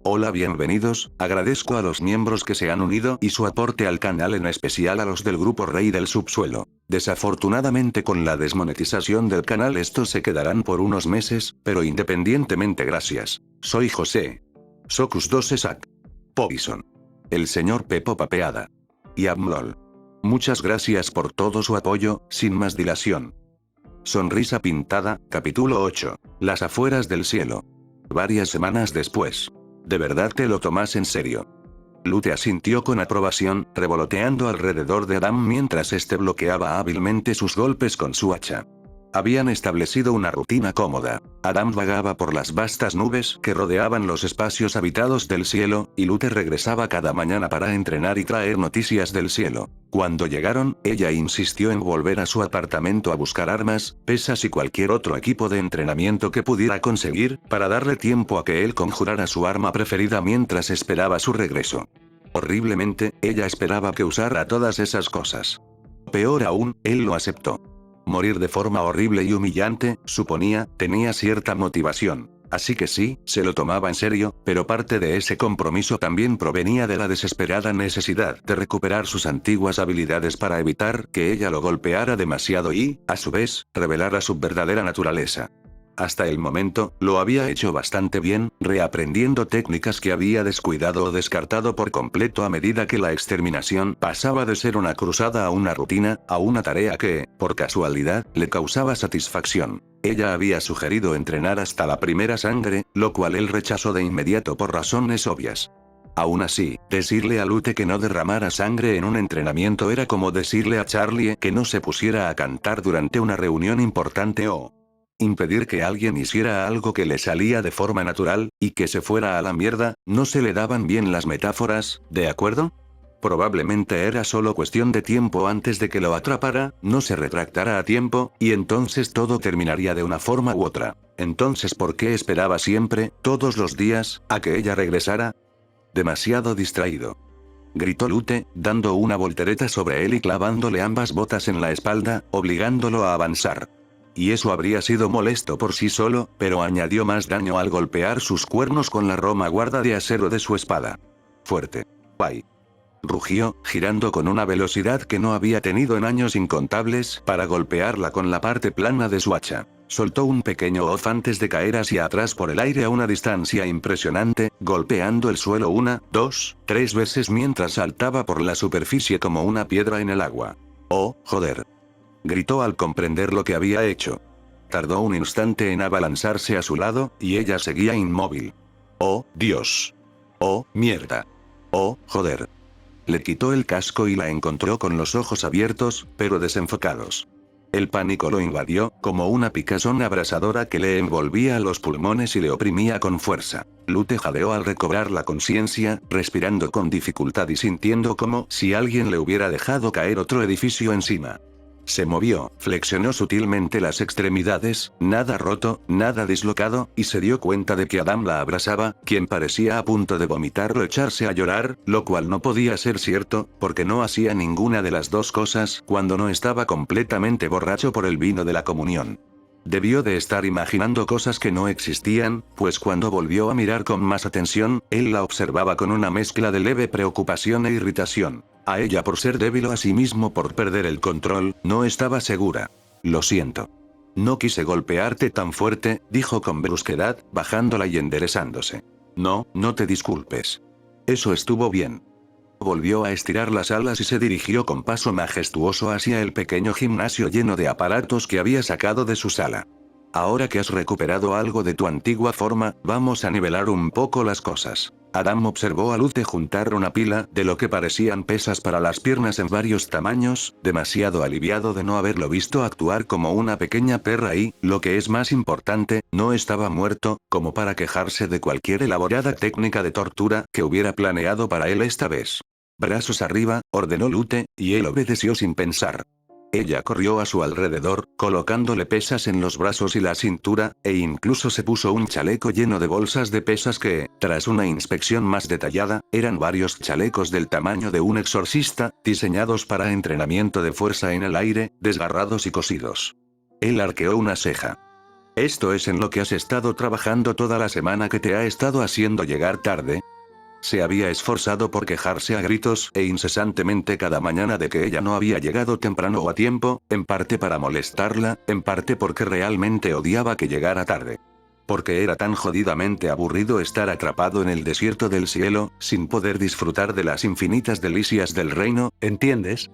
Hola, bienvenidos, agradezco a los miembros que se han unido y su aporte al canal, en especial a los del grupo Rey del Subsuelo. Desafortunadamente, con la desmonetización del canal estos se quedarán por unos meses, pero independientemente, gracias. Soy José. Socus 2 Esac. Povison. El señor Pepo Papeada. Y Abmlol. Muchas gracias por todo su apoyo. Sin más dilación. Sonrisa pintada, capítulo 8. Las afueras del cielo. Varias semanas después. ¿De verdad te lo tomas en serio? Lute asintió con aprobación, revoloteando alrededor de Adam mientras este bloqueaba hábilmente sus golpes con su hacha. Habían establecido una rutina cómoda. Adam vagaba por las vastas nubes que rodeaban los espacios habitados del cielo, y Lute regresaba cada mañana para entrenar y traer noticias del cielo. Cuando llegaron, ella insistió en volver a su apartamento a buscar armas, pesas y cualquier otro equipo de entrenamiento que pudiera conseguir, para darle tiempo a que él conjurara su arma preferida mientras esperaba su regreso. Horriblemente, ella esperaba que usara todas esas cosas. Peor aún, él lo aceptó. Morir de forma horrible y humillante, suponía, tenía cierta motivación. Así que sí, se lo tomaba en serio, pero parte de ese compromiso también provenía de la desesperada necesidad de recuperar sus antiguas habilidades para evitar que ella lo golpeara demasiado y, a su vez, revelara su verdadera naturaleza. Hasta el momento, lo había hecho bastante bien, reaprendiendo técnicas que había descuidado o descartado por completo a medida que la exterminación pasaba de ser una cruzada a una rutina, a una tarea que, por casualidad, le causaba satisfacción. Ella había sugerido entrenar hasta la primera sangre, lo cual él rechazó de inmediato por razones obvias. Aún así, decirle a Lute que no derramara sangre en un entrenamiento era como decirle a Charlie que no se pusiera a cantar durante una reunión importante o impedir que alguien hiciera algo que le salía de forma natural, y que se fuera a la mierda. No se le daban bien las metáforas, ¿de acuerdo? Probablemente era solo cuestión de tiempo antes de que lo atrapara, no se retractara a tiempo, y entonces todo terminaría de una forma u otra. Entonces, ¿por qué esperaba siempre, todos los días, a que ella regresara? Demasiado distraído. Gritó Lute, dando una voltereta sobre él y clavándole ambas botas en la espalda, obligándolo a avanzar. Y eso habría sido molesto por sí solo, pero añadió más daño al golpear sus cuernos con la roma guarda de acero de su espada. Fuerte. Guay. Rugió, girando con una velocidad que no había tenido en años incontables, para golpearla con la parte plana de su hacha. Soltó un pequeño off antes de caer hacia atrás por el aire a una distancia impresionante, golpeando el suelo 1, 2, 3 veces mientras saltaba por la superficie como una piedra en el agua. ¡Oh, joder! Gritó al comprender lo que había hecho. Tardó un instante en abalanzarse a su lado, y ella seguía inmóvil. ¡Oh, Dios! ¡Oh, mierda! ¡Oh, joder! Le quitó el casco y la encontró con los ojos abiertos, pero desenfocados. El pánico lo invadió, como una picazón abrasadora que le envolvía los pulmones y le oprimía con fuerza. Lute jadeó al recobrar la conciencia, respirando con dificultad y sintiendo como si alguien le hubiera dejado caer otro edificio encima. Se movió, flexionó sutilmente las extremidades, nada roto, nada dislocado, y se dio cuenta de que Adam la abrazaba, quien parecía a punto de vomitar o echarse a llorar, lo cual no podía ser cierto, porque no hacía ninguna de las dos cosas cuando no estaba completamente borracho por el vino de la comunión. Debió de estar imaginando cosas que no existían, pues cuando volvió a mirar con más atención, él la observaba con una mezcla de leve preocupación e irritación. A ella por ser débil o a sí mismo por perder el control, no estaba segura. Lo siento. No quise golpearte tan fuerte, dijo con brusquedad, bajándola y enderezándose. No, no te disculpes. Eso estuvo bien. Volvió a estirar las alas y se dirigió con paso majestuoso hacia el pequeño gimnasio lleno de aparatos que había sacado de su sala. Ahora que has recuperado algo de tu antigua forma, vamos a nivelar un poco las cosas. Adam observó a Lute juntar una pila de lo que parecían pesas para las piernas en varios tamaños, demasiado aliviado de no haberlo visto actuar como una pequeña perra y, lo que es más importante, no estaba muerto, como para quejarse de cualquier elaborada técnica de tortura que hubiera planeado para él esta vez. Brazos arriba, ordenó Lute, y él obedeció sin pensar. Ella corrió a su alrededor, colocándole pesas en los brazos y la cintura, e incluso se puso un chaleco lleno de bolsas de pesas que, tras una inspección más detallada, eran varios chalecos del tamaño de un exorcista, diseñados para entrenamiento de fuerza en el aire, desgarrados y cosidos. Él arqueó una ceja. ¿Esto es en lo que has estado trabajando toda la semana que te ha estado haciendo llegar tarde? Se había esforzado por quejarse a gritos e incesantemente cada mañana de que ella no había llegado temprano o a tiempo, en parte para molestarla, en parte porque realmente odiaba que llegara tarde. Porque era tan jodidamente aburrido estar atrapado en el desierto del cielo, sin poder disfrutar de las infinitas delicias del reino, ¿entiendes?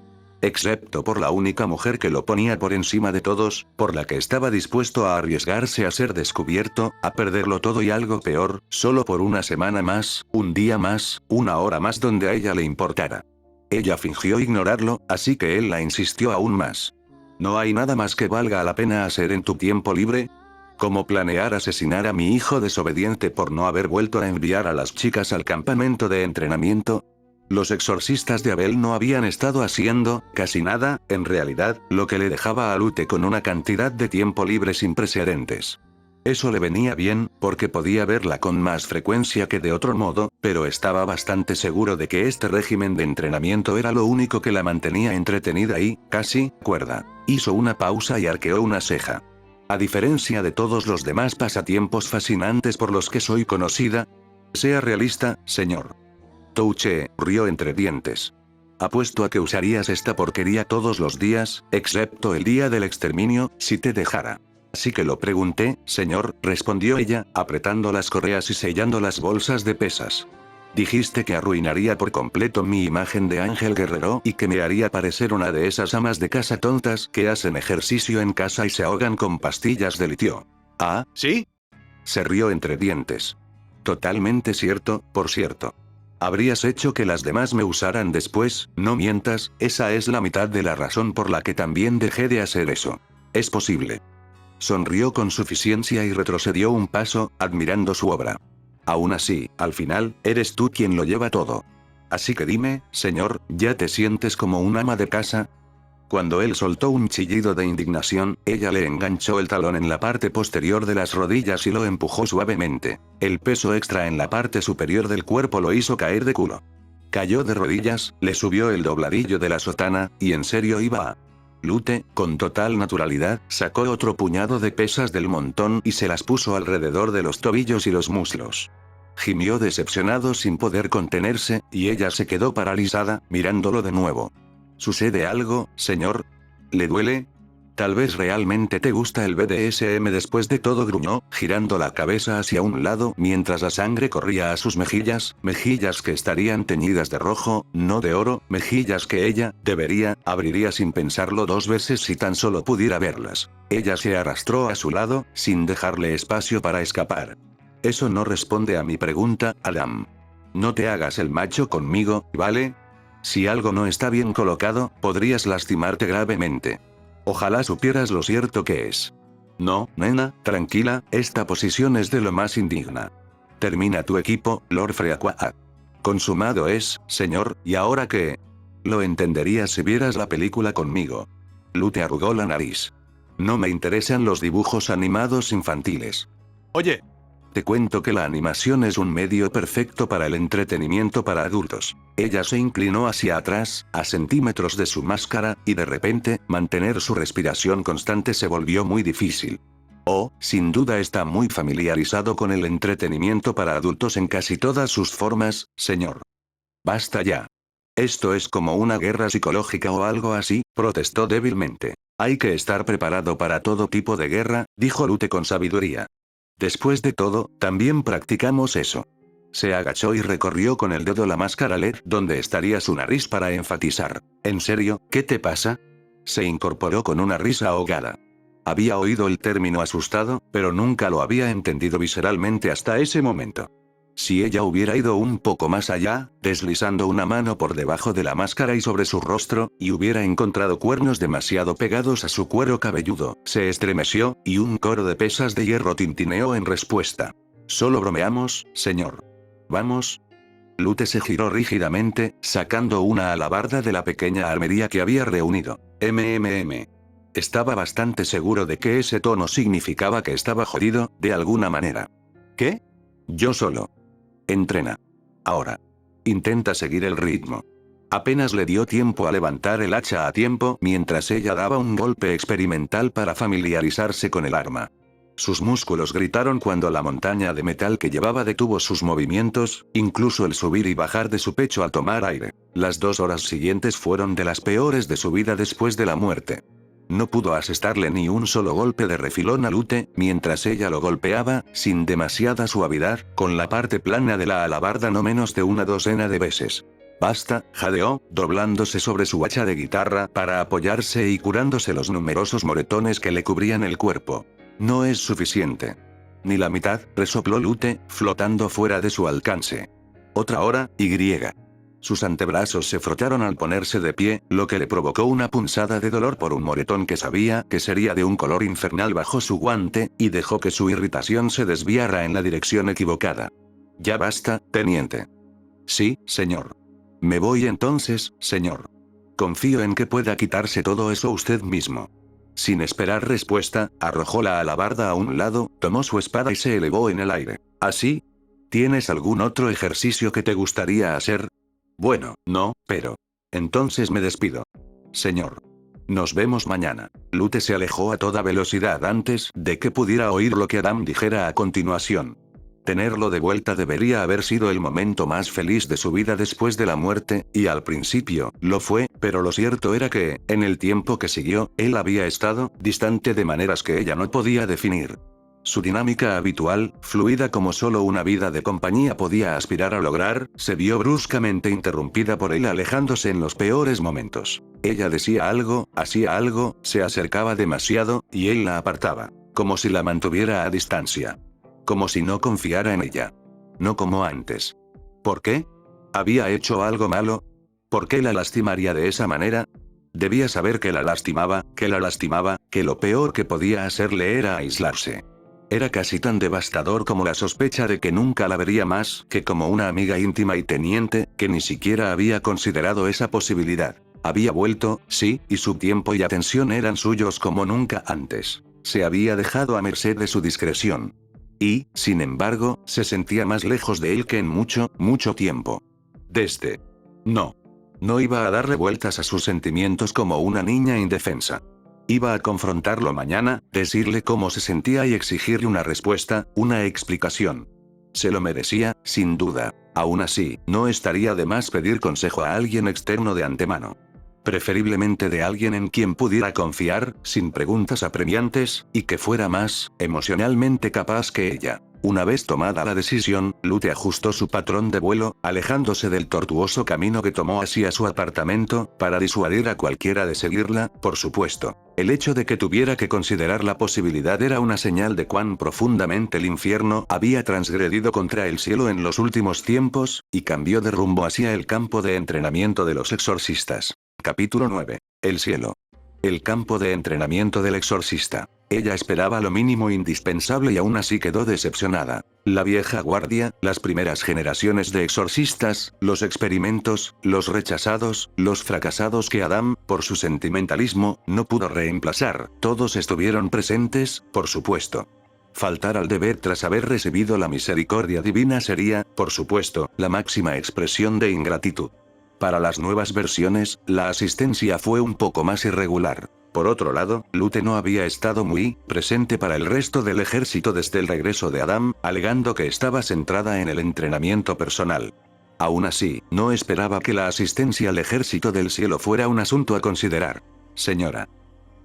Excepto por la única mujer que lo ponía por encima de todos, por la que estaba dispuesto a arriesgarse a ser descubierto, a perderlo todo y algo peor, solo por una semana más, un día más, una hora más donde a ella le importara. Ella fingió ignorarlo, así que él la insistió aún más. ¿No hay nada más que valga la pena hacer en tu tiempo libre? ¿Como planear asesinar a mi hijo desobediente por no haber vuelto a enviar a las chicas al campamento de entrenamiento? Los exorcistas de Abel no habían estado haciendo, casi nada, en realidad, lo que le dejaba a Lute con una cantidad de tiempo libre sin precedentes. Eso le venía bien, porque podía verla con más frecuencia que de otro modo, pero estaba bastante seguro de que este régimen de entrenamiento era lo único que la mantenía entretenida y, casi, cuerda. Hizo una pausa y arqueó una ceja. A diferencia de todos los demás pasatiempos fascinantes por los que soy conocida, sea realista, señor. Touche rió entre dientes. Apuesto a que usarías esta porquería todos los días, excepto el día del exterminio, si te dejara. Así que lo pregunté, señor, respondió ella, apretando las correas y sellando las bolsas de pesas. Dijiste que arruinaría por completo mi imagen de ángel guerrero y que me haría parecer una de esas amas de casa tontas que hacen ejercicio en casa y se ahogan con pastillas de litio. ¿Ah, sí? Se rió entre dientes. Totalmente cierto, por cierto. Habrías hecho que las demás me usaran después, no mientas, esa es la mitad de la razón por la que también dejé de hacer eso. Es posible. Sonrió con suficiencia y retrocedió un paso, admirando su obra. Aún así, al final, eres tú quien lo lleva todo. Así que dime, señor, ¿ya te sientes como un ama de casa? Cuando él soltó un chillido de indignación, ella le enganchó el talón en la parte posterior de las rodillas y lo empujó suavemente. El peso extra en la parte superior del cuerpo lo hizo caer de culo. Cayó de rodillas, le subió el dobladillo de la sotana, y en serio iba a... Lute, con total naturalidad, sacó otro puñado de pesas del montón y se las puso alrededor de los tobillos y los muslos. Gimió decepcionado sin poder contenerse, y ella se quedó paralizada, mirándolo de nuevo. ¿Sucede algo, señor? ¿Le duele? Tal vez realmente te gusta el BDSM después de todo, gruñó, girando la cabeza hacia un lado mientras la sangre corría a sus mejillas que estarían teñidas de rojo, no de oro, mejillas que ella, abriría sin pensarlo dos veces si tan solo pudiera verlas. Ella se arrastró a su lado, sin dejarle espacio para escapar. Eso no responde a mi pregunta, Adam. No te hagas el macho conmigo, ¿vale? Si algo no está bien colocado, podrías lastimarte gravemente. Ojalá supieras lo cierto que es. No, nena, tranquila, esta posición es de lo más indigna. Termina tu equipo, Lord Freaqua. Consumado es, señor, ¿y ahora qué? Lo entenderías si vieras la película conmigo. Lute arrugó la nariz. No me interesan los dibujos animados infantiles. Oye. Te cuento que la animación es un medio perfecto para el entretenimiento para adultos. Ella se inclinó hacia atrás, a centímetros de su máscara, y de repente, mantener su respiración constante se volvió muy difícil. Oh, sin duda está muy familiarizado con el entretenimiento para adultos en casi todas sus formas, señor. Basta ya. Esto es como una guerra psicológica o algo así, protestó débilmente. Hay que estar preparado para todo tipo de guerra, dijo Lute con sabiduría. Después de todo, también practicamos eso. Se agachó y recorrió con el dedo la máscara LED donde estaría su nariz para enfatizar. ¿En serio, qué te pasa? Se incorporó con una risa ahogada. Había oído el término asustado, pero nunca lo había entendido visceralmente hasta ese momento. Si ella hubiera ido un poco más allá, deslizando una mano por debajo de la máscara y sobre su rostro, y hubiera encontrado cuernos demasiado pegados a su cuero cabelludo, se estremeció, y un coro de pesas de hierro tintineó en respuesta. Solo bromeamos, señor. ¿Vamos? Lute se giró rígidamente, sacando una alabarda de la pequeña armería que había reunido. Estaba bastante seguro de que ese tono significaba que estaba jodido, de alguna manera. ¿Qué? Yo solo. Entrena. Ahora. Intenta seguir el ritmo. Apenas le dio tiempo a levantar el hacha a tiempo mientras ella daba un golpe experimental para familiarizarse con el arma. Sus músculos gritaron cuando la montaña de metal que llevaba detuvo sus movimientos, incluso el subir y bajar de su pecho al tomar aire. Las 2 horas siguientes fueron de las peores de su vida después de la muerte. No pudo asestarle ni un solo golpe de refilón a Lute, mientras ella lo golpeaba, sin demasiada suavidad, con la parte plana de la alabarda no menos de una docena de veces. Basta, jadeó, doblándose sobre su hacha de guitarra para apoyarse y curándose los numerosos moretones que le cubrían el cuerpo. No es suficiente. Ni la mitad, resopló Lute, flotando fuera de su alcance. Otra hora, y. Sus antebrazos se frotaron al ponerse de pie, lo que le provocó una punzada de dolor por un moretón que sabía que sería de un color infernal bajo su guante, y dejó que su irritación se desviara en la dirección equivocada. Ya basta, teniente. Sí, señor. Me voy entonces, señor. Confío en que pueda quitarse todo eso usted mismo. Sin esperar respuesta, arrojó la alabarda a un lado, tomó su espada y se elevó en el aire. ¿Así? ¿Tienes algún otro ejercicio que te gustaría hacer? Bueno, no, pero... Entonces me despido. Señor. Nos vemos mañana. Lute se alejó a toda velocidad antes de que pudiera oír lo que Adam dijera a continuación. Tenerlo de vuelta debería haber sido el momento más feliz de su vida después de la muerte, y al principio, lo fue, pero lo cierto era que, en el tiempo que siguió, él había estado distante de maneras que ella no podía definir. Su dinámica habitual, fluida como solo una vida de compañía podía aspirar a lograr, se vio bruscamente interrumpida por él alejándose en los peores momentos. Ella decía algo, hacía algo, se acercaba demasiado, y él la apartaba. Como si la mantuviera a distancia. Como si no confiara en ella. No como antes. ¿Por qué? ¿Había hecho algo malo? ¿Por qué la lastimaría de esa manera? Debía saber que la lastimaba, que lo peor que podía hacerle era aislarse. Era casi tan devastador como la sospecha de que nunca la vería más, que como una amiga íntima y teniente, que ni siquiera había considerado esa posibilidad. Había vuelto, sí, y su tiempo y atención eran suyos como nunca antes. Se había dejado a merced de su discreción. Y, sin embargo, se sentía más lejos de él que en mucho, mucho tiempo. No. No iba a darle vueltas a sus sentimientos como una niña indefensa. Iba a confrontarlo mañana, decirle cómo se sentía y exigirle una respuesta, una explicación. Se lo merecía, sin duda. Aún así, no estaría de más pedir consejo a alguien externo de antemano. Preferiblemente de alguien en quien pudiera confiar, sin preguntas apremiantes, y que fuera más, emocionalmente capaz que ella. Una vez tomada la decisión, Lute ajustó su patrón de vuelo, alejándose del tortuoso camino que tomó hacia su apartamento, para disuadir a cualquiera de seguirla, por supuesto. El hecho de que tuviera que considerar la posibilidad era una señal de cuán profundamente el infierno había transgredido contra el cielo en los últimos tiempos, y cambió de rumbo hacia el campo de entrenamiento de los exorcistas. Capítulo 9. El cielo. El campo de entrenamiento del exorcista. Ella esperaba lo mínimo indispensable y aún así quedó decepcionada. La vieja guardia, las primeras generaciones de exorcistas, los experimentos, los rechazados, los fracasados que Adam, por su sentimentalismo, no pudo reemplazar, todos estuvieron presentes, por supuesto. Faltar al deber tras haber recibido la misericordia divina sería, por supuesto, la máxima expresión de ingratitud. Para las nuevas versiones, la asistencia fue un poco más irregular. Por otro lado, Lute no había estado muy presente para el resto del ejército desde el regreso de Adam, alegando que estaba centrada en el entrenamiento personal. Aún así, no esperaba que la asistencia al ejército del cielo fuera un asunto a considerar. Señora.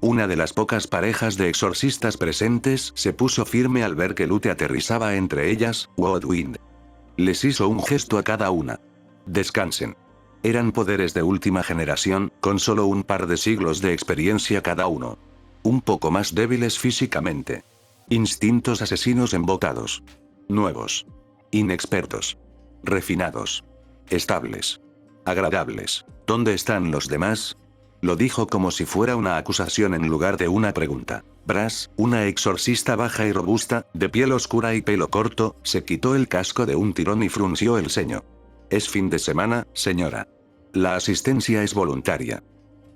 Una de las pocas parejas de exorcistas presentes se puso firme al ver que Lute aterrizaba entre ellas, Woodwind. Les hizo un gesto a cada una. Descansen. Eran poderes de última generación, con solo un par de siglos de experiencia cada uno. Un poco más débiles físicamente. Instintos asesinos embotados. Nuevos. Inexpertos. Refinados. Estables. Agradables. ¿Dónde están los demás? Lo dijo como si fuera una acusación en lugar de una pregunta. Brass, una exorcista baja y robusta, de piel oscura y pelo corto, se quitó el casco de un tirón y frunció el ceño. Es fin de semana, señora. La asistencia es voluntaria.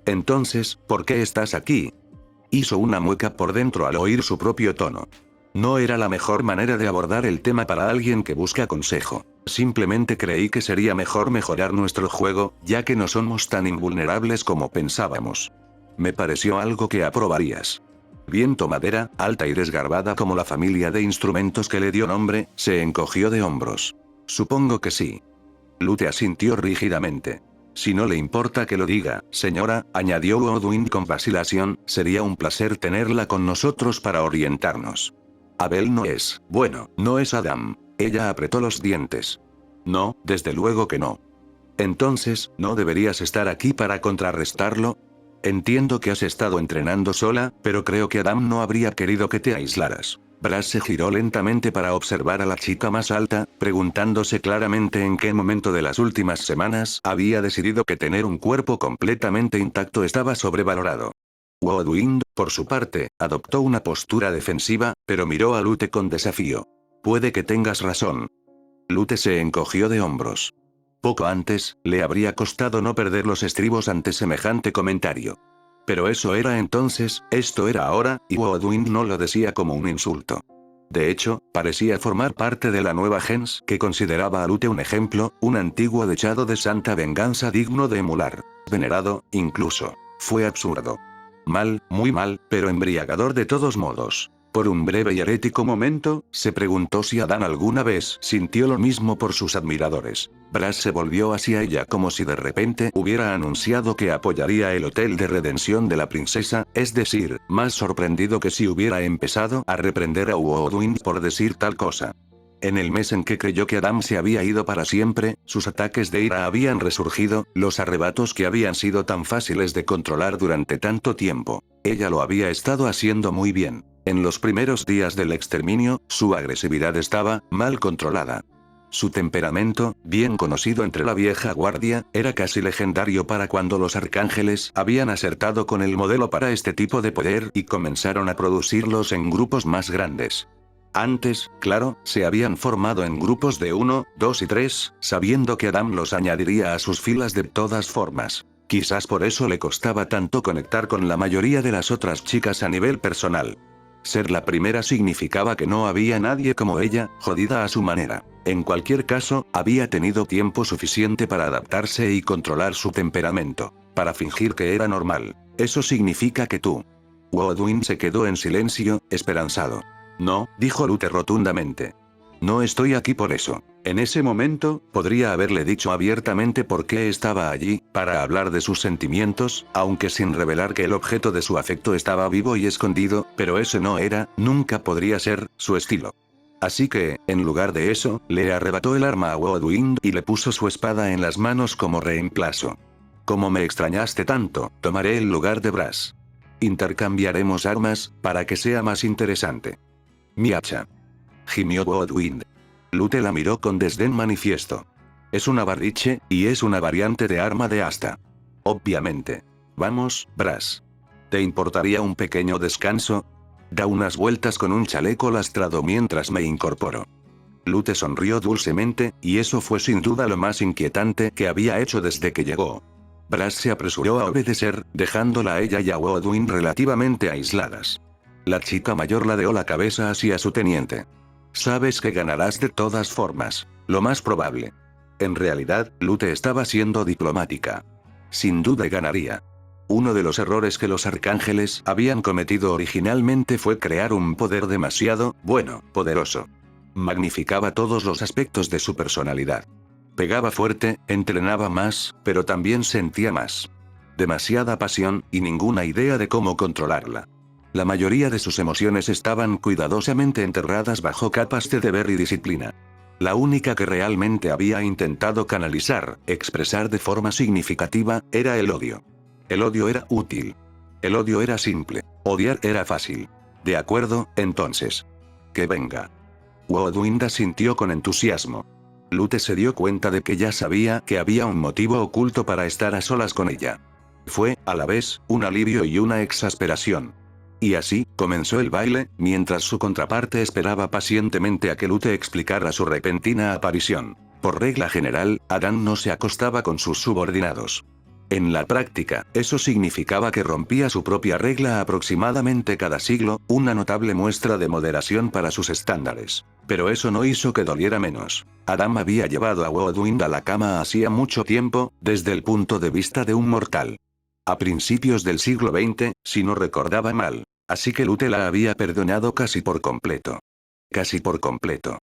Entonces, ¿por qué estás aquí? Hizo una mueca por dentro al oír su propio tono. No era la mejor manera de abordar el tema para alguien que busca consejo. Simplemente creí que sería mejor mejorar nuestro juego, ya que no somos tan invulnerables como pensábamos. Me pareció algo que aprobarías. Viento Madera, alta y desgarbada como la familia de instrumentos que le dio nombre, se encogió de hombros. Supongo que sí. Lute asintió rígidamente. Si no le importa que lo diga, señora, añadió Woodwind con vacilación, sería un placer tenerla con nosotros para orientarnos. Abel no es, bueno, no es Adam. Ella apretó los dientes. No, desde luego que no. Entonces, ¿no deberías estar aquí para contrarrestarlo? Entiendo que has estado entrenando sola, pero creo que Adam no habría querido que te aislaras. Brass se giró lentamente para observar a la chica más alta, preguntándose claramente en qué momento de las últimas semanas había decidido que tener un cuerpo completamente intacto estaba sobrevalorado. Woodwind, por su parte, adoptó una postura defensiva, pero miró a Lute con desafío. Puede que tengas razón. Lute se encogió de hombros. Poco antes, le habría costado no perder los estribos ante semejante comentario. Pero eso era entonces, esto era ahora, y Woodwind no lo decía como un insulto. De hecho, parecía formar parte de la nueva gens que consideraba a Lute un ejemplo, un antiguo dechado de santa venganza digno de emular. Venerado, incluso. Fue absurdo. Mal, muy mal, pero embriagador de todos modos. Por un breve y herético momento, se preguntó si Adán alguna vez sintió lo mismo por sus admiradores. Brass se volvió hacia ella como si de repente hubiera anunciado que apoyaría el Hotel de Redención de la Princesa, es decir, más sorprendido que si hubiera empezado a reprender a Woodwind por decir tal cosa. En el mes en que creyó que Adam se había ido para siempre, sus ataques de ira habían resurgido, los arrebatos que habían sido tan fáciles de controlar durante tanto tiempo. Ella lo había estado haciendo muy bien. En los primeros días del exterminio, su agresividad estaba mal controlada. Su temperamento, bien conocido entre la vieja guardia, era casi legendario para cuando los arcángeles habían acertado con el modelo para este tipo de poder y comenzaron a producirlos en grupos más grandes. Antes, claro, se habían formado en grupos de 1, 2 y 3, sabiendo que Adam los añadiría a sus filas de todas formas. Quizás por eso le costaba tanto conectar con la mayoría de las otras chicas a nivel personal. Ser la primera significaba que no había nadie como ella, jodida a su manera. En cualquier caso, había tenido tiempo suficiente para adaptarse y controlar su temperamento. Para fingir que era normal. Eso significa que tú. Woodwind se quedó en silencio, esperanzado. No, dijo Lute rotundamente. No estoy aquí por eso. En ese momento, podría haberle dicho abiertamente por qué estaba allí, para hablar de sus sentimientos, aunque sin revelar que el objeto de su afecto estaba vivo y escondido, pero ese no era, nunca podría ser, su estilo. Así que, en lugar de eso, le arrebató el arma a Woodwind y le puso su espada en las manos como reemplazo. Como me extrañaste tanto, tomaré el lugar de Brass. Intercambiaremos armas, para que sea más interesante. Mi hacha. Gimió Woodwind. Lute la miró con desdén manifiesto. Es una barriche, y es una variante de arma de asta. Obviamente. Vamos, Brass. ¿Te importaría un pequeño descanso? Da unas vueltas con un chaleco lastrado mientras me incorporo. Lute sonrió dulcemente, y eso fue sin duda lo más inquietante que había hecho desde que llegó. Brass se apresuró a obedecer, dejándola a ella y a Woodwind relativamente aisladas. La chica mayor ladeó la cabeza hacia su teniente. Sabes que ganarás de todas formas. Lo más probable. En realidad, Lute estaba siendo diplomática. Sin duda ganaría. Uno de los errores que los arcángeles habían cometido originalmente fue crear un poder demasiado, bueno, poderoso. Magnificaba todos los aspectos de su personalidad. Pegaba fuerte, entrenaba más, pero también sentía más. Demasiada pasión, y ninguna idea de cómo controlarla. La mayoría de sus emociones estaban cuidadosamente enterradas bajo capas de deber y disciplina. La única que realmente había intentado canalizar, expresar de forma significativa, era el odio. El odio era útil. El odio era simple. Odiar era fácil. ¿De acuerdo, entonces? Que venga. Woodwind asintió con entusiasmo. Lute se dio cuenta de que ya sabía que había un motivo oculto para estar a solas con ella. Fue, a la vez, un alivio y una exasperación. Y así, comenzó el baile, mientras su contraparte esperaba pacientemente a que Lute explicara su repentina aparición. Por regla general, Adán no se acostaba con sus subordinados. En la práctica, eso significaba que rompía su propia regla aproximadamente cada siglo, una notable muestra de moderación para sus estándares. Pero eso no hizo que doliera menos. Adam había llevado a Woodwind a la cama hacía mucho tiempo, desde el punto de vista de un mortal. A principios del siglo XX, si no recordaba mal. Así que Lute la había perdonado casi por completo. Casi por completo.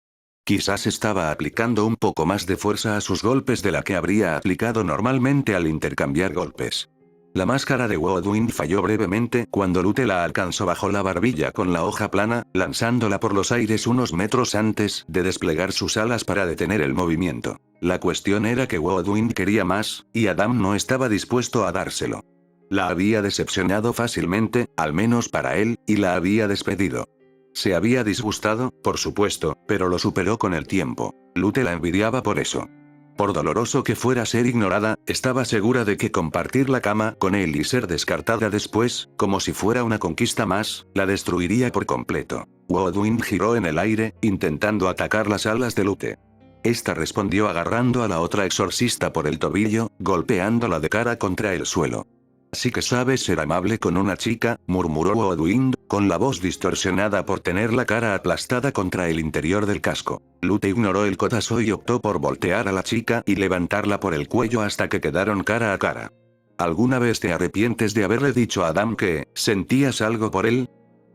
Quizás estaba aplicando un poco más de fuerza a sus golpes de la que habría aplicado normalmente al intercambiar golpes. La máscara de Woodwind falló brevemente cuando Lute la alcanzó bajo la barbilla con la hoja plana, lanzándola por los aires unos metros antes de desplegar sus alas para detener el movimiento. La cuestión era que Woodwind quería más, y Adam no estaba dispuesto a dárselo. La había decepcionado fácilmente, al menos para él, y la había despedido. Se había disgustado, por supuesto, pero lo superó con el tiempo. Lute la envidiaba por eso. Por doloroso que fuera ser ignorada, estaba segura de que compartir la cama con él y ser descartada después, como si fuera una conquista más, la destruiría por completo. Woodwind giró en el aire, intentando atacar las alas de Lute. Esta respondió agarrando a la otra exorcista por el tobillo, golpeándola de cara contra el suelo. «Así que sabes ser amable con una chica», murmuró Woodwind, con la voz distorsionada por tener la cara aplastada contra el interior del casco. Lute ignoró el codazo y optó por voltear a la chica y levantarla por el cuello hasta que quedaron cara a cara. «¿Alguna vez te arrepientes de haberle dicho a Adam que sentías algo por él?»,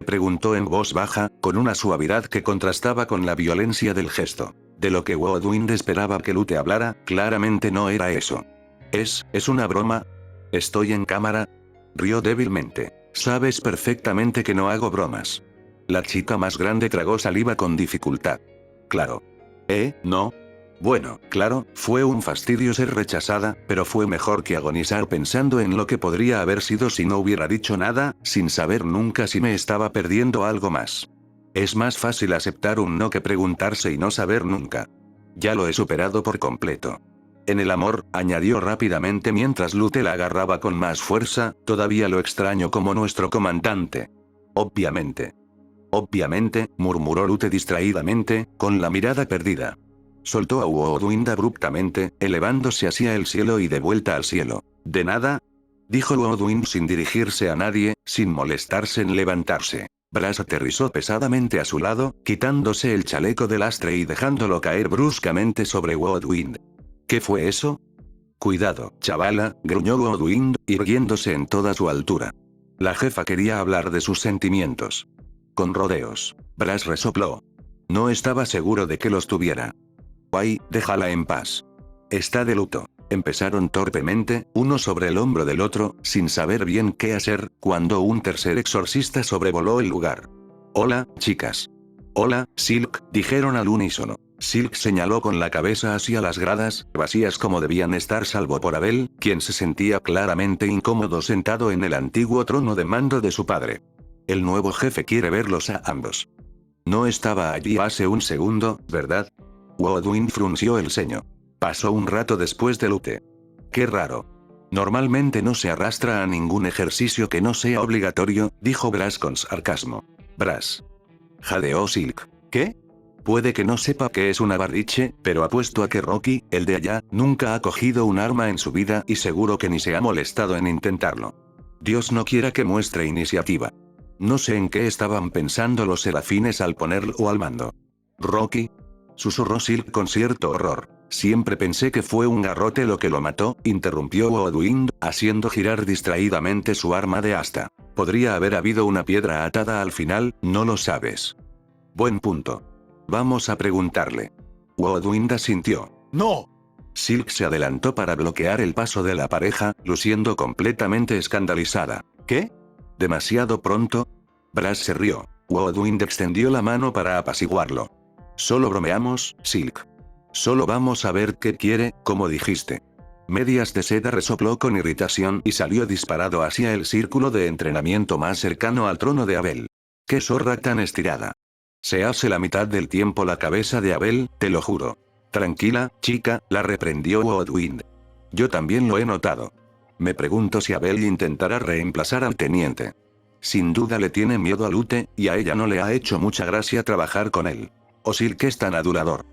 preguntó en voz baja, con una suavidad que contrastaba con la violencia del gesto. De lo que Woodwind esperaba que Lute hablara, claramente no era eso. ¿Es una broma? ¿Estoy en cámara?», rió débilmente. «Sabes perfectamente que no hago bromas». La chica más grande tragó saliva con dificultad. «Claro. No. Bueno, claro, fue un fastidio ser rechazada, pero fue mejor que agonizar pensando en lo que podría haber sido si no hubiera dicho nada, sin saber nunca si me estaba perdiendo algo más. Es más fácil aceptar un no que preguntarse y no saber nunca. Ya lo he superado por completo. En el amor», añadió rápidamente mientras Lute la agarraba con más fuerza, «todavía lo extraño como nuestro comandante». «Obviamente. Obviamente», murmuró Lute distraídamente, con la mirada perdida. Soltó a Woodwind abruptamente, elevándose hacia el cielo y de vuelta al cielo. «¿De nada?», dijo Woodwind sin dirigirse a nadie, sin molestarse en levantarse. Brass aterrizó pesadamente a su lado, quitándose el chaleco de lastre y dejándolo caer bruscamente sobre Woodwind. «¿Qué fue eso?». «Cuidado, chavala», gruñó Woodwind, irguiéndose en toda su altura. La jefa quería hablar de sus sentimientos. Con rodeos. Brass resopló. No estaba seguro de que los tuviera. «Ay, déjala en paz. Está de luto». Empezaron torpemente, uno sobre el hombro del otro, sin saber bien qué hacer, cuando un tercer exorcista sobrevoló el lugar. «Hola, chicas». «Hola, Silk», dijeron al unísono. Silk señaló con la cabeza hacia las gradas, vacías como debían estar salvo por Abel, quien se sentía claramente incómodo sentado en el antiguo trono de mando de su padre. «El nuevo jefe quiere verlos a ambos». «No estaba allí hace un segundo, ¿verdad?». Woodwind frunció el ceño. «Pasó un rato después de Lute». «Qué raro. Normalmente no se arrastra a ningún ejercicio que no sea obligatorio», dijo Brass con sarcasmo. «Brass», jadeó Silk. «¿Qué?». «Puede que no sepa qué es una barriche, pero apuesto a que Rocky, el de allá, nunca ha cogido un arma en su vida y seguro que ni se ha molestado en intentarlo. Dios no quiera que muestre iniciativa». No sé en qué estaban pensando los serafines al ponerlo al mando. «¿Rocky?», susurró Silk con cierto horror. «Siempre pensé que fue un garrote lo que lo mató», interrumpió Woodwind, haciendo girar distraídamente su arma de asta. «Podría haber habido una piedra atada al final, no lo sabes». «Buen punto. Vamos a preguntarle». Woodwind asintió. «¡No!». Silk se adelantó para bloquear el paso de la pareja, luciendo completamente escandalizada. «¿Qué? ¿Demasiado pronto?». Brass se rió. Woodwind extendió la mano para apaciguarlo. «Solo bromeamos, Silk. Solo vamos a ver qué quiere, como dijiste». Medias de Seda resopló con irritación y salió disparado hacia el círculo de entrenamiento más cercano al trono de Abel. «¡Qué zorra tan estirada! Se hace la mitad del tiempo la cabeza de Abel, te lo juro». «Tranquila, chica», la reprendió Woodwind. «Yo también lo he notado. Me pregunto si Abel intentará reemplazar al teniente. Sin duda le tiene miedo a Lute, y a ella no le ha hecho mucha gracia trabajar con él. O Silk es tan adulador».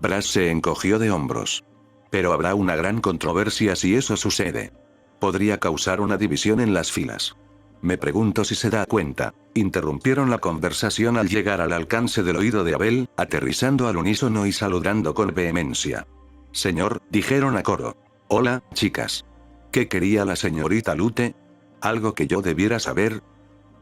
Brass se encogió de hombros. «Pero habrá una gran controversia si eso sucede. Podría causar una división en las filas». «Me pregunto si se da cuenta», interrumpieron la conversación al llegar al alcance del oído de Abel, aterrizando al unísono y saludando con vehemencia. «Señor», dijeron a coro. «Hola, chicas. ¿Qué quería la señorita Lute? ¿Algo que yo debiera saber?».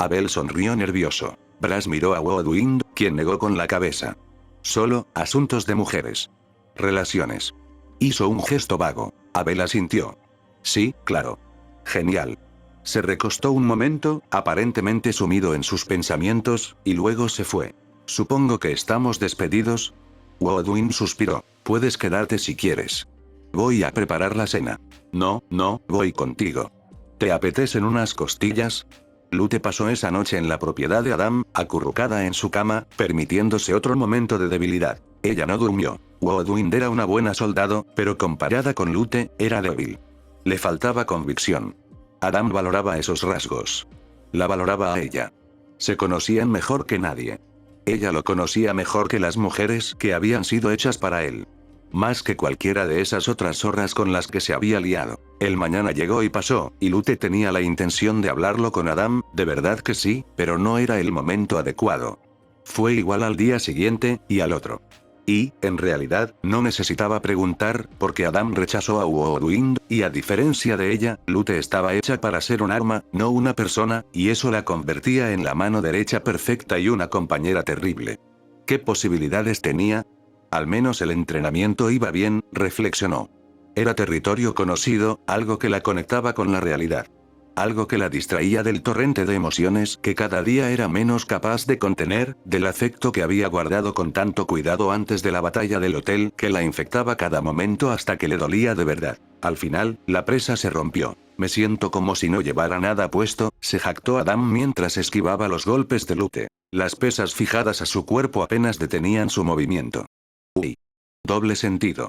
Abel sonrió nervioso. Brass miró a Woodwind, quien negó con la cabeza. Solo, asuntos de mujeres. Relaciones. Hizo un gesto vago. Abel asintió. Sí, claro. Genial. Se recostó un momento, aparentemente sumido en sus pensamientos, y luego se fue. Supongo que estamos despedidos. Woodwind suspiró. Puedes quedarte si quieres. Voy a preparar la cena. No, voy contigo. ¿Te apetecen unas costillas? Lute pasó esa noche en la propiedad de Adam, acurrucada en su cama, permitiéndose otro momento de debilidad. Ella no durmió. Woodwind era una buena soldado, pero comparada con Lute, era débil. Le faltaba convicción. Adam valoraba esos rasgos. La valoraba a ella. Se conocían mejor que nadie. Ella lo conocía mejor que las mujeres que habían sido hechas para él. Más que cualquiera de esas otras zorras con las que se había liado. El mañana llegó y pasó, y Lute tenía la intención de hablarlo con Adam, de verdad que sí, pero no era el momento adecuado. Fue igual al día siguiente, y al otro. Y, en realidad, no necesitaba preguntar, porque Adam rechazó a Woodwind, y a diferencia de ella, Lute estaba hecha para ser un arma, no una persona, y eso la convertía en la mano derecha perfecta y una compañera terrible. ¿Qué posibilidades tenía? Al menos el entrenamiento iba bien, reflexionó. Era territorio conocido, algo que la conectaba con la realidad. Algo que la distraía del torrente de emociones que cada día era menos capaz de contener, del afecto que había guardado con tanto cuidado antes de la batalla del hotel que la infectaba cada momento hasta que le dolía de verdad. Al final, la presa se rompió. Me siento como si no llevara nada puesto, se jactó Adam mientras esquivaba los golpes de Lute. Las pesas fijadas a su cuerpo apenas detenían su movimiento. Uy. Doble sentido.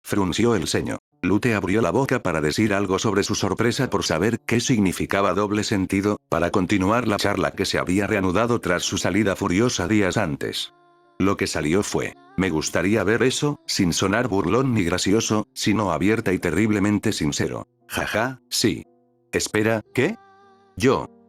Frunció el ceño. Lute abrió la boca para decir algo sobre su sorpresa por saber qué significaba doble sentido, para continuar la charla que se había reanudado tras su salida furiosa días antes. Lo que salió fue: me gustaría ver eso, sin sonar burlón ni gracioso, sino abierta y terriblemente sincero. Jaja, sí. Espera, ¿qué?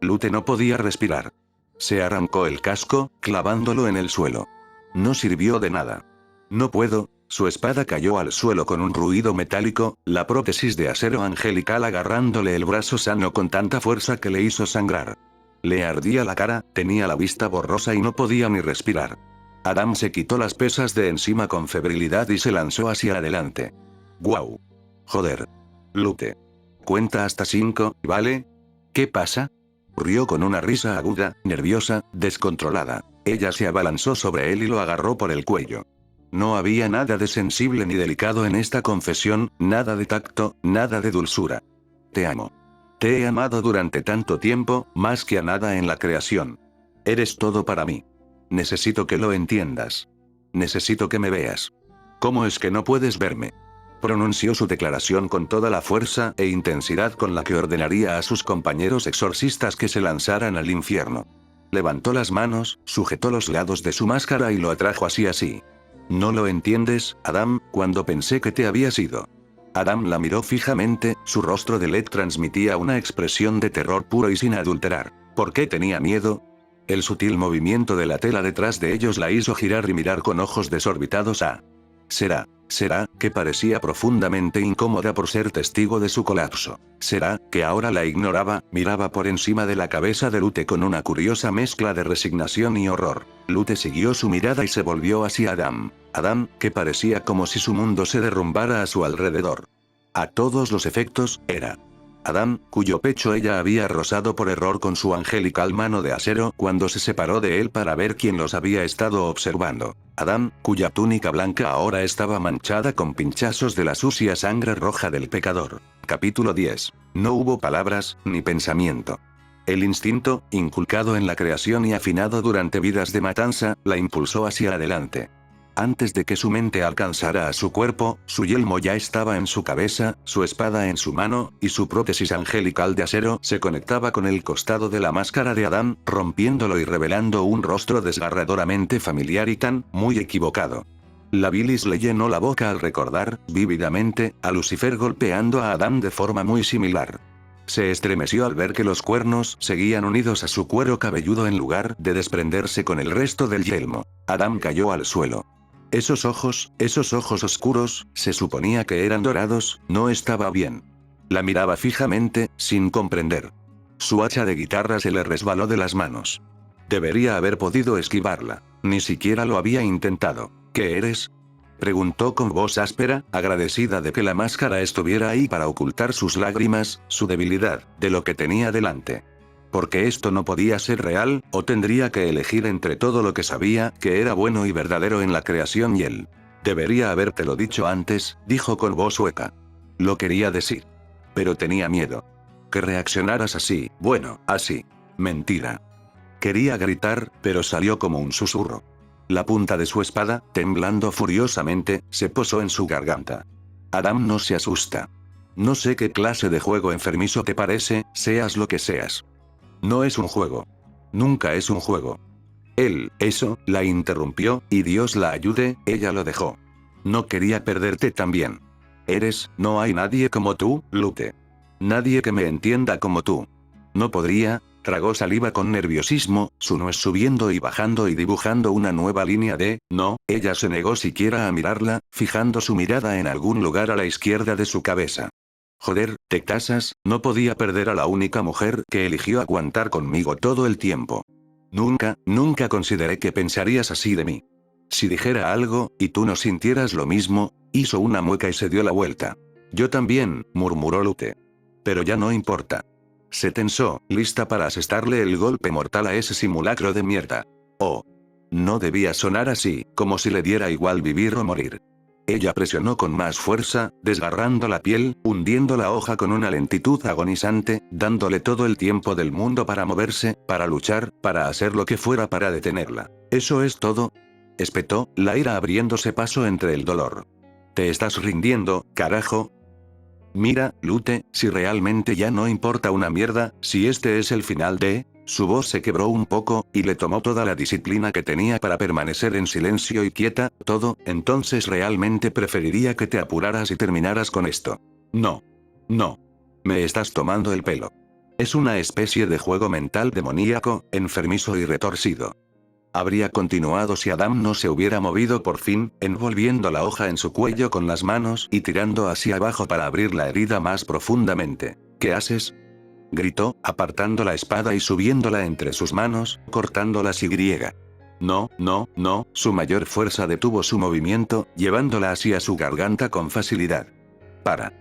Lute no podía respirar. Se arrancó el casco, clavándolo en el suelo. No sirvió de nada. No puedo. Su espada cayó al suelo con un ruido metálico, la prótesis de acero angelical agarrándole el brazo sano con tanta fuerza que le hizo sangrar. Le ardía la cara, tenía la vista borrosa y no podía ni respirar. Adam se quitó las pesas de encima con febrilidad y se lanzó hacia adelante. ¡Guau! Joder. Lute. Cuenta hasta 5, ¿vale? ¿Qué pasa? Rió con una risa aguda, nerviosa, descontrolada. Ella se abalanzó sobre él y lo agarró por el cuello. No había nada de sensible ni delicado en esta confesión, nada de tacto, nada de dulzura. Te amo. Te he amado durante tanto tiempo, más que a nada en la creación. Eres todo para mí. Necesito que lo entiendas. Necesito que me veas. ¿Cómo es que no puedes verme? Pronunció su declaración con toda la fuerza e intensidad con la que ordenaría a sus compañeros exorcistas que se lanzaran al infierno. Levantó las manos, sujetó los lados de su máscara y lo atrajo así. ¿No lo entiendes, Adam, cuando pensé que te habías ido? Adam la miró fijamente, su rostro de LED transmitía una expresión de terror puro y sin adulterar. ¿Por qué tenía miedo? El sutil movimiento de la tela detrás de ellos la hizo girar y mirar con ojos desorbitados a... ¿Será que parecía profundamente incómoda por ser testigo de su colapso? ¿Será que ahora la ignoraba? Miraba por encima de la cabeza de Lute con una curiosa mezcla de resignación y horror. Lute siguió su mirada y se volvió hacia Adam. Adam, que parecía como si su mundo se derrumbara a su alrededor. A todos los efectos, era Adam, cuyo pecho ella había rozado por error con su angelical mano de acero cuando se separó de él para ver quién los había estado observando. Adam, cuya túnica blanca ahora estaba manchada con pinchazos de la sucia sangre roja del pecador. Capítulo 10. No hubo palabras, ni pensamiento. El instinto, inculcado en la creación y afinado durante vidas de matanza, la impulsó hacia adelante. Antes de que su mente alcanzara a su cuerpo, su yelmo ya estaba en su cabeza, su espada en su mano, y su prótesis angelical de acero se conectaba con el costado de la máscara de Adán, rompiéndolo y revelando un rostro desgarradoramente familiar y tan, muy equivocado. La bilis le llenó la boca al recordar, vívidamente, a Lucifer golpeando a Adán de forma muy similar. Se estremeció al ver que los cuernos seguían unidos a su cuero cabelludo en lugar de desprenderse con el resto del yelmo. Adán cayó al suelo. Esos ojos oscuros, se suponía que eran dorados, no estaba bien. La miraba fijamente, sin comprender. Su hacha de guitarra se le resbaló de las manos. Debería haber podido esquivarla. Ni siquiera lo había intentado. ¿Qué eres? Preguntó con voz áspera, agradecida de que la máscara estuviera ahí para ocultar sus lágrimas, su debilidad, de lo que tenía delante. Porque esto no podía ser real, o tendría que elegir entre todo lo que sabía, que era bueno y verdadero en la creación y él. Debería habértelo dicho antes, dijo con voz hueca. Lo quería decir. Pero tenía miedo. Que reaccionaras así, bueno, así. Mentira. Quería gritar, pero salió como un susurro. La punta de su espada, temblando furiosamente, se posó en su garganta. Adam no se asusta. No sé qué clase de juego enfermizo te parece, seas lo que seas. No es un juego. Nunca es un juego. Eso, la interrumpió, y Dios la ayude, ella lo dejó. No quería perderte también. No hay nadie como tú, Lute. Nadie que me entienda como tú. No podría. Tragó saliva con nerviosismo, su nuez subiendo y bajando y dibujando una nueva línea de, no, ella se negó siquiera a mirarla, fijando su mirada en algún lugar a la izquierda de su cabeza. Joder, ¿te casas? No podía perder a la única mujer que eligió aguantar conmigo todo el tiempo. Nunca consideré que pensarías así de mí. Si dijera algo, y tú no sintieras lo mismo, hizo una mueca y se dio la vuelta. Yo también, murmuró Lute. Pero ya no importa. Se tensó, lista para asestarle el golpe mortal a ese simulacro de mierda. Oh. No debía sonar así, como si le diera igual vivir o morir. Ella presionó con más fuerza, desgarrando la piel, hundiendo la hoja con una lentitud agonizante, dándole todo el tiempo del mundo para moverse, para luchar, para hacer lo que fuera para detenerla. ¿Eso es todo? Espetó, la ira abriéndose paso entre el dolor. ¿Te estás rindiendo, carajo? Mira, Lute, si realmente ya no importa una mierda, si este es el final de... Su voz se quebró un poco, y le tomó toda la disciplina que tenía para permanecer en silencio y quieta, entonces realmente preferiría que te apuraras y terminaras con esto. No. No. Me estás tomando el pelo. Es una especie de juego mental demoníaco, enfermizo y retorcido. Habría continuado si Adam no se hubiera movido por fin, envolviendo la hoja en su cuello con las manos y tirando hacia abajo para abrir la herida más profundamente. ¿Qué haces? Gritó, apartando la espada y subiéndola entre sus manos, cortándolas y griega. No, su mayor fuerza detuvo su movimiento, llevándola hacia su garganta con facilidad. Para.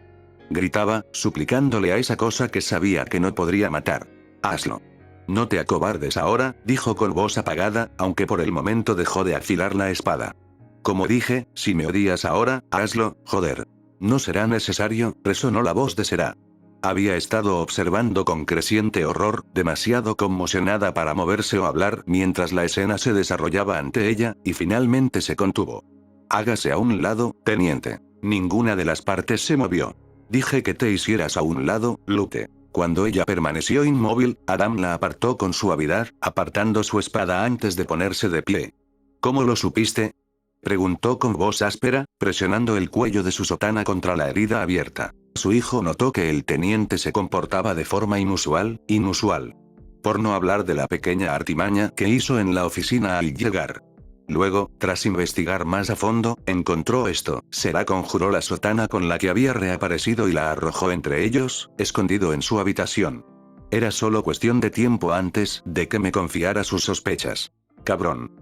Gritaba, suplicándole a esa cosa que sabía que no podría matar. Hazlo. No te acobardes ahora, dijo con voz apagada, aunque por el momento dejó de afilar la espada. Como dije, si me odias ahora, hazlo, joder. No será necesario, resonó la voz de Será. Había estado observando con creciente horror, demasiado conmocionada para moverse o hablar mientras la escena se desarrollaba ante ella, y finalmente se contuvo. Hágase a un lado, teniente. Ninguna de las partes se movió. Dije que te hicieras a un lado, Lute. Cuando ella permaneció inmóvil, Adam la apartó con suavidad, apartando su espada antes de ponerse de pie. ¿Cómo lo supiste? Preguntó con voz áspera, presionando el cuello de su sotana contra la herida abierta. Su hijo notó que el teniente se comportaba de forma inusual. Por no hablar de la pequeña artimaña que hizo en la oficina al llegar. Luego, tras investigar más a fondo, encontró esto. Será conjuró la sotana con la que había reaparecido y la arrojó entre ellos, escondido en su habitación. Era solo cuestión de tiempo antes de que me confiara sus sospechas. Cabrón.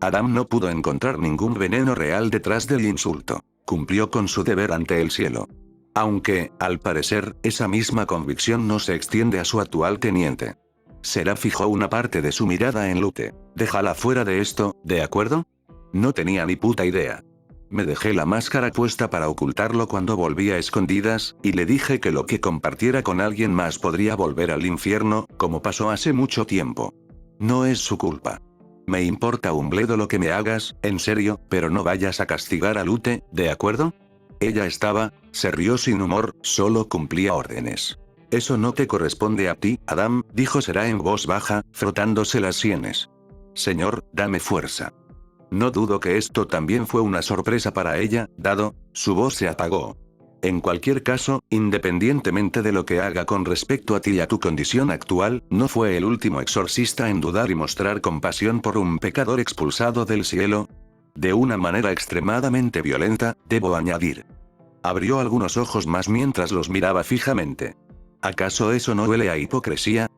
Adam no pudo encontrar ningún veneno real detrás del insulto. Cumplió con su deber ante el cielo. Aunque, al parecer, esa misma convicción no se extiende a su actual teniente. Será fijó una parte de su mirada en Lute. Déjala fuera de esto, ¿de acuerdo? No tenía ni puta idea. Me dejé la máscara puesta para ocultarlo cuando volví a escondidas, y le dije que lo que compartiera con alguien más podría volver al infierno, como pasó hace mucho tiempo. No es su culpa. Me importa un bledo lo que me hagas, en serio, pero no vayas a castigar a Lute, ¿de acuerdo? Ella se rió sin humor, solo cumplía órdenes. Eso no te corresponde a ti, Adam, dijo Será en voz baja, frotándose las sienes. Señor, dame fuerza. No dudo que esto también fue una sorpresa para ella, dado, su voz se apagó. En cualquier caso, independientemente de lo que haga con respecto a ti y a tu condición actual, no fue el último exorcista en dudar y mostrar compasión por un pecador expulsado del cielo. De una manera extremadamente violenta, debo añadir. Abrió algunos ojos más mientras los miraba fijamente. ¿Acaso eso no huele a hipocresía?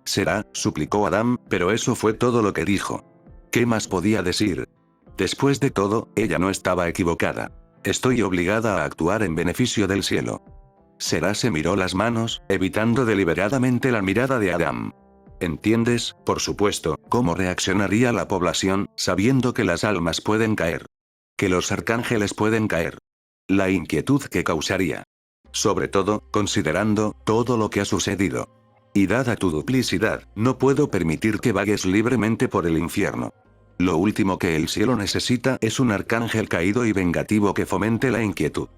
Será, suplicó Adam, pero eso fue todo lo que dijo. ¿Qué más podía decir? Después de todo, ella no estaba equivocada. Estoy obligada a actuar en beneficio del cielo. Será se miró las manos, evitando deliberadamente la mirada de Adam. ¿Entiendes, por supuesto, cómo reaccionaría la población, sabiendo que las almas pueden caer? Que los arcángeles pueden caer. La inquietud que causaría. Sobre todo, considerando todo lo que ha sucedido. Y dada tu duplicidad, no puedo permitir que vagues libremente por el infierno. Lo último que el cielo necesita es un arcángel caído y vengativo que fomente la inquietud.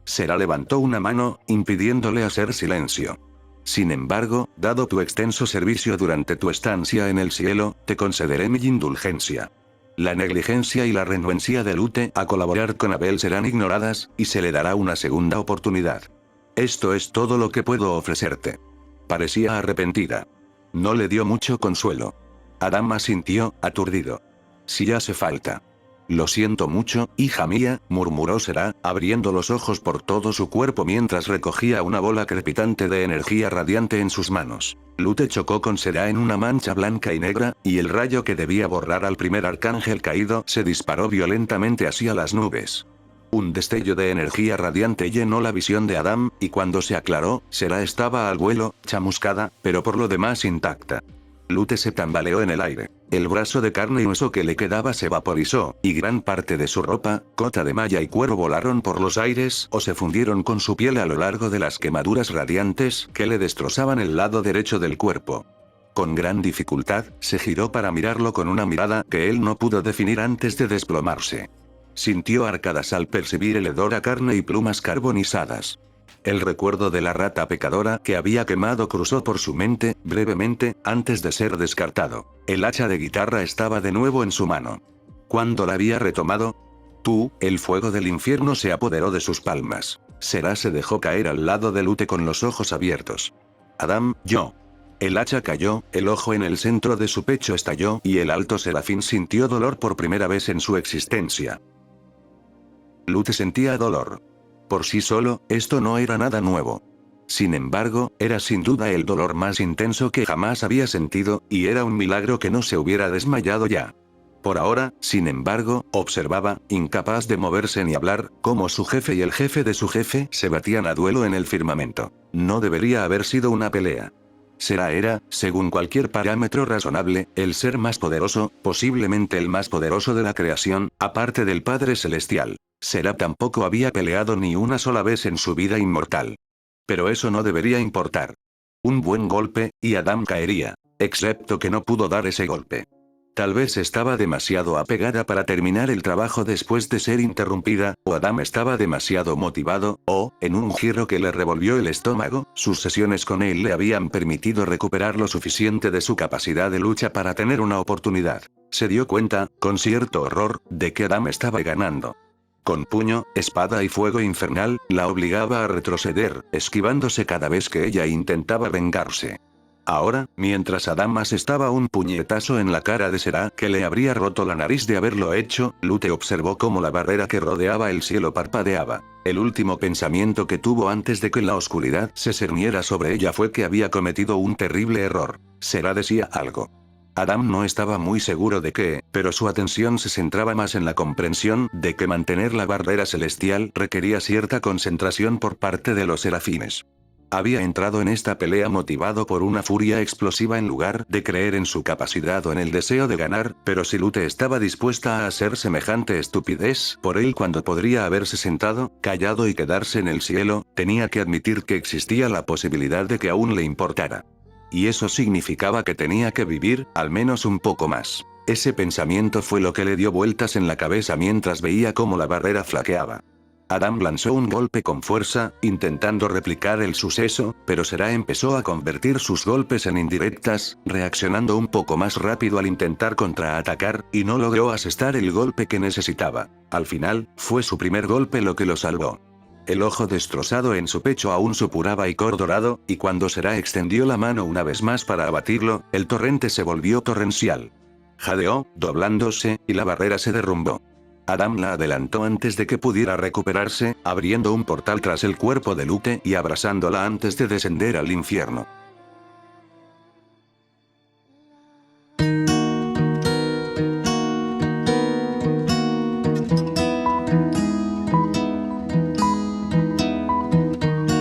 Será levantó una mano, impidiéndole hacer silencio. Sin embargo, dado tu extenso servicio durante tu estancia en el cielo, te concederé mi indulgencia. La negligencia y la renuencia de Lute a colaborar con Abel serán ignoradas, y se le dará una segunda oportunidad. Esto es todo lo que puedo ofrecerte. Parecía arrepentida. No le dio mucho consuelo. Adam asintió, aturdido. Si hace falta. Lo siento mucho, hija mía, murmuró Será, abriendo los ojos por todo su cuerpo mientras recogía una bola crepitante de energía radiante en sus manos. Lute chocó con Será en una mancha blanca y negra, y el rayo que debía borrar al primer arcángel caído se disparó violentamente hacia las nubes. Un destello de energía radiante llenó la visión de Adam, y cuando se aclaró, Será estaba al vuelo, chamuscada, pero por lo demás intacta. Lute se tambaleó en el aire. El brazo de carne y hueso que le quedaba se vaporizó, y gran parte de su ropa, cota de malla y cuero volaron por los aires o se fundieron con su piel a lo largo de las quemaduras radiantes que le destrozaban el lado derecho del cuerpo. Con gran dificultad, se giró para mirarlo con una mirada que él no pudo definir antes de desplomarse. Sintió arcadas al percibir el hedor a carne y plumas carbonizadas. El recuerdo de la rata pecadora que había quemado cruzó por su mente, brevemente, antes de ser descartado. El hacha de guitarra estaba de nuevo en su mano. ¿Cuándo la había retomado? El fuego del infierno se apoderó de sus palmas. Será se dejó caer al lado de Lute con los ojos abiertos. Adam, El hacha cayó, el ojo en el centro de su pecho estalló y el alto serafín sintió dolor por primera vez en su existencia. Lute sentía dolor. Por sí solo, esto no era nada nuevo. Sin embargo, era sin duda el dolor más intenso que jamás había sentido, y era un milagro que no se hubiera desmayado ya. Por ahora, sin embargo, observaba, incapaz de moverse ni hablar, cómo su jefe y el jefe de su jefe se batían a duelo en el firmamento. No debería haber sido una pelea. Será era, según cualquier parámetro razonable, el ser más poderoso, posiblemente el más poderoso de la creación, aparte del Padre Celestial. Será tampoco había peleado ni una sola vez en su vida inmortal. Pero eso no debería importar. Un buen golpe, y Adam caería. Excepto que no pudo dar ese golpe. Tal vez estaba demasiado apegada para terminar el trabajo después de ser interrumpida, o Adam estaba demasiado motivado, o, en un giro que le revolvió el estómago, sus sesiones con él le habían permitido recuperar lo suficiente de su capacidad de lucha para tener una oportunidad. Se dio cuenta, con cierto horror, de que Adam estaba ganando. Con puño, espada y fuego infernal, la obligaba a retroceder, esquivándose cada vez que ella intentaba vengarse. Ahora, mientras Adam asestaba un puñetazo en la cara de Será que le habría roto la nariz de haberlo hecho, Lute observó cómo la barrera que rodeaba el cielo parpadeaba. El último pensamiento que tuvo antes de que la oscuridad se cerniera sobre ella fue que había cometido un terrible error. Será decía algo. Adam no estaba muy seguro de qué, pero su atención se centraba más en la comprensión de que mantener la barrera celestial requería cierta concentración por parte de los serafines. Había entrado en esta pelea motivado por una furia explosiva en lugar de creer en su capacidad o en el deseo de ganar, pero si Lute estaba dispuesta a hacer semejante estupidez por él cuando podría haberse sentado, callado y quedarse en el cielo, tenía que admitir que existía la posibilidad de que aún le importara. Y eso significaba que tenía que vivir, al menos un poco más. Ese pensamiento fue lo que le dio vueltas en la cabeza mientras veía cómo la barrera flaqueaba. Adam lanzó un golpe con fuerza, intentando replicar el suceso, pero Será empezó a convertir sus golpes en indirectas, reaccionando un poco más rápido al intentar contraatacar, y no logró asestar el golpe que necesitaba. Al final, fue su primer golpe lo que lo salvó. El ojo destrozado en su pecho aún supuraba icor dorado, y cuando Será extendió la mano una vez más para abatirlo, el torrente se volvió torrencial. Jadeó, doblándose, y la barrera se derrumbó. Adam la adelantó antes de que pudiera recuperarse, abriendo un portal tras el cuerpo de Lute y abrazándola antes de descender al infierno.